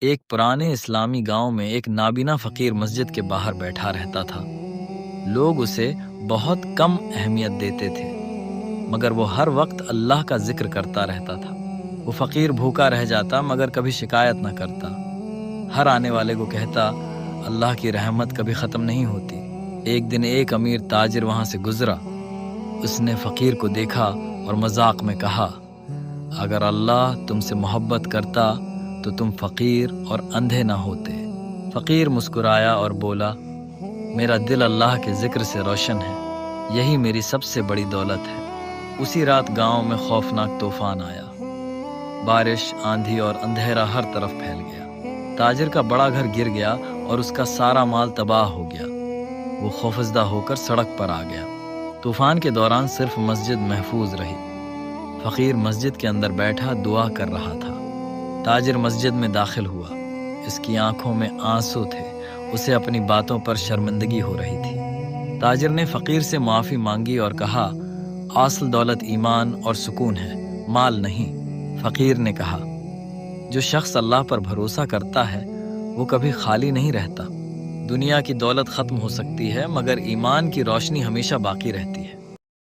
ایک پرانے اسلامی گاؤں میں ایک نابینا فقیر مسجد کے باہر بیٹھا رہتا تھا۔ لوگ اسے بہت کم اہمیت دیتے تھے، مگر وہ ہر وقت اللہ کا ذکر کرتا رہتا تھا۔ وہ فقیر بھوکا رہ جاتا مگر کبھی شکایت نہ کرتا۔ ہر آنے والے کو کہتا، اللہ کی رحمت کبھی ختم نہیں ہوتی۔ ایک دن ایک امیر تاجر وہاں سے گزرا۔ اس نے فقیر کو دیکھا اور مذاق میں کہا، اگر اللہ تم سے محبت کرتا تو تم فقیر اور اندھے نہ ہوتے۔ فقیر مسکرایا اور بولا، میرا دل اللہ کے ذکر سے روشن ہے، یہی میری سب سے بڑی دولت ہے۔ اسی رات گاؤں میں خوفناک طوفان آیا۔ بارش، آندھی اور اندھیرا ہر طرف پھیل گیا۔ تاجر کا بڑا گھر گر گیا اور اس کا سارا مال تباہ ہو گیا۔ وہ خوفزدہ ہو کر سڑک پر آ گیا۔ طوفان کے دوران صرف مسجد محفوظ رہی۔ فقیر مسجد کے اندر بیٹھا دعا کر رہا تھا۔ تاجر مسجد میں داخل ہوا۔ اس کی آنکھوں میں آنسو تھے، اسے اپنی باتوں پر شرمندگی ہو رہی تھی۔ تاجر نے فقیر سے معافی مانگی اور کہا، اصل دولت ایمان اور سکون ہے، مال نہیں۔ فقیر نے کہا، جو شخص اللہ پر بھروسہ کرتا ہے وہ کبھی خالی نہیں رہتا۔ دنیا کی دولت ختم ہو سکتی ہے مگر ایمان کی روشنی ہمیشہ باقی رہتی ہے۔